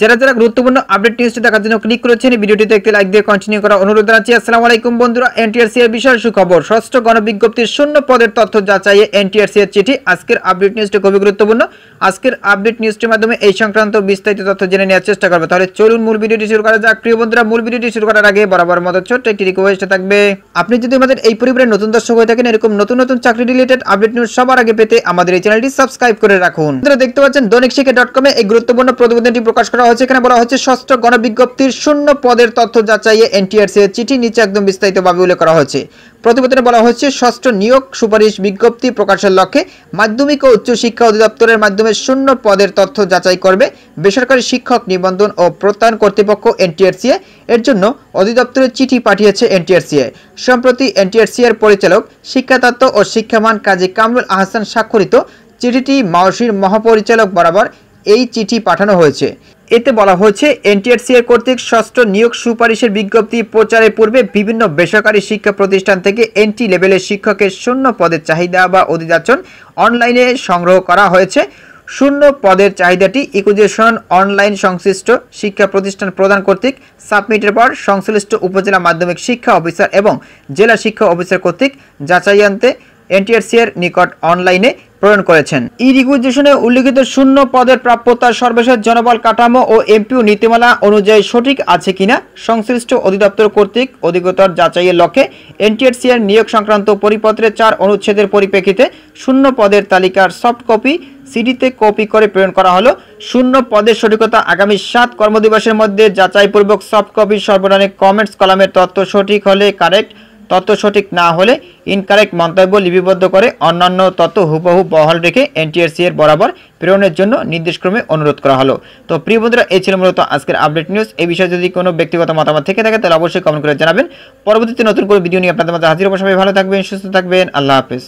যারা যারা গুরুত্বপূর্ণ আপডেট নিউজটি দেখার জন্য ক্লিক করেছেন ভিডিওটিতে একটি লাইক দিয়ে কন্টিনিউ করা অনুরোধ জানাচ্ছি। আসসালামু আলাইকুম বন্ধুরা, এনটিআরসি এর বিশাল সুখবর, ষষ্ঠ গণবিজ্ঞপ্তির শূন্য পদের তথ্য যাচাইয়ে এনটিআরসি এর চিঠি। আজকের আপডেট নিউজটি খুবই গুরুত্বপূর্ণ। আজকের আপডেট নিউজটির মাধ্যমে এই সংক্রান্ত বিস্তারিত তথ্য জেনে নেওয়ার চেষ্টা করব। তাহলে চলুন মূল ভিডিওটি শুরু করা যাক। প্রিয় বন্ধুরা, মূল ভিডিওটি শুরু করার আগে বরাবর মতো ছোট্ট একটি রিকোয়েস্ট থাকবে, আপনি যদি আমাদের এই পরিবারের নতুন দর্শক হয়ে থাকেন, এরকম নতুন নতুন চাকরি রিলেটেড আপডেট নিউজ সবার আগে পেতে আমাদের এই চ্যানেলটি সাবস্ক্রাইব করে রাখুন। আপনারা দেখতে পাচ্ছেন দৈনিকশিক্ষা.com এ এই গুরুত্বপূর্ণ প্রতিবেদনটি প্রকাশ করা হয়েছে। এখানে বলা হচ্ছে ষষ্ঠ গণবিজ্ঞপ্তির শূন্য পদের তথ্য যাচাইয়ে এনটিআরসি এর চিঠি, নিচে একদম বিস্তারিতভাবে উল্লেখ করা হয়েছে। প্রতিবেদনে বলা হচ্ছে ষষ্ঠ নিয়োগ সুপারিশ বিজ্ঞপ্তি প্রকাশের লক্ষ্যে মাধ্যমিক ও উচ্চ শিক্ষা অধিদপ্তরের মাধ্যমে শূন্য পদের তথ্য যাচাই করবে বেসরকারি শিক্ষক নিবন্ধন ও প্রত্যয়ন কর্তৃপক্ষ এনটিআরসি। এর জন্য অধিদপ্তরের চিঠি পাঠিয়েছে এনটিআরসি। সম্প্রতি এনটিআরসি এর পরিচালক শিক্ষাতত্ত্ব ও শিক্ষামান কাজী কামরুল আহসান স্বাক্ষরিত চিঠিটি মাওসির মহাপরিচালক বরাবর এই চিঠি পাঠানো হয়েছে। এতে বলা হয়েছে এনটিআরসি এর কর্তৃক ষষ্ঠ নিয়োগ সুপারিশের বিজ্ঞপ্তি প্রচারের পূর্বে বিভিন্ন বেসরকারি শিক্ষা প্রতিষ্ঠান থেকে এন্ট্রি লেভেলের শিক্ষকের শূন্য পদের চাহিদা বা অধিযাচন অনলাইনে সংগ্রহ করা হয়েছে। শূন্য পদের চাহিদাটি ইকুইজেশন অনলাইন সংশ্লিষ্ট শিক্ষা প্রতিষ্ঠান প্রদান কর্তৃক সাবমিটের পর সংশ্লিষ্ট উপজেলা মাধ্যমিক শিক্ষা অফিসার এবং জেলা শিক্ষা অফিসার কর্তৃক যাচাইয়ান্তে এনটিআরসি এর নিকট অনলাইনে প্রেরণ করেছেন। ই রিকুইজিশনে উল্লিখিত শূন্য পদের প্রাপ্যতার সর্বশেষ জনবল কাঠামো ও এমপিও নীতিমালা অনুযায়ী সঠিক আছে কিনা সংশ্লিষ্ট অধিদপ্তর কর্তৃক অধিকতর যাচাইয়ের লক্ষ্যে এনটিআরসি এর নিয়োগ সংক্রান্ত পরিপত্রে 4 অনুচ্ছেদের পরিপ্রেক্ষিতে শূন্য পদের তালিকার সফট কপি সিডিতে কপি করে প্রেরণ করা হলো। শূন্য পদের সঠিকতা আগামী 7 কর্মদিবসের মধ্যে যাচাইপূর্বক সফট কপি সর্বদানে কমেন্টস কলামের তথ্য সঠিক হলে কারেক্ট, তথ্য সঠিক না হলে ইনকারেক্ট মন্তব্য লিপিবদ্ধ করে অন্যান্য তথ্য হুবহু বহাল রেখে এনটিআরসি এর বরাবর প্রেরণের জন্য নির্দেশক্রমে অনুরোধ করা হলো। তো প্রিয় বন্ধুরা, এই ছিল মূলত আজকের আপডেট নিউজ। এই বিষয়ে যদি কোনো ব্যক্তিগত মতামত থেকে থাকে তাহলে অবশ্যই কমেন্ট করে জানাবেন। পরবর্তীতে নতুন করে ভিডিও নিয়ে আপনাদের মাঝে হাজির হব। সবাই ভালো থাকবেন, সুস্থ থাকবেন। আল্লাহ হাফেজ।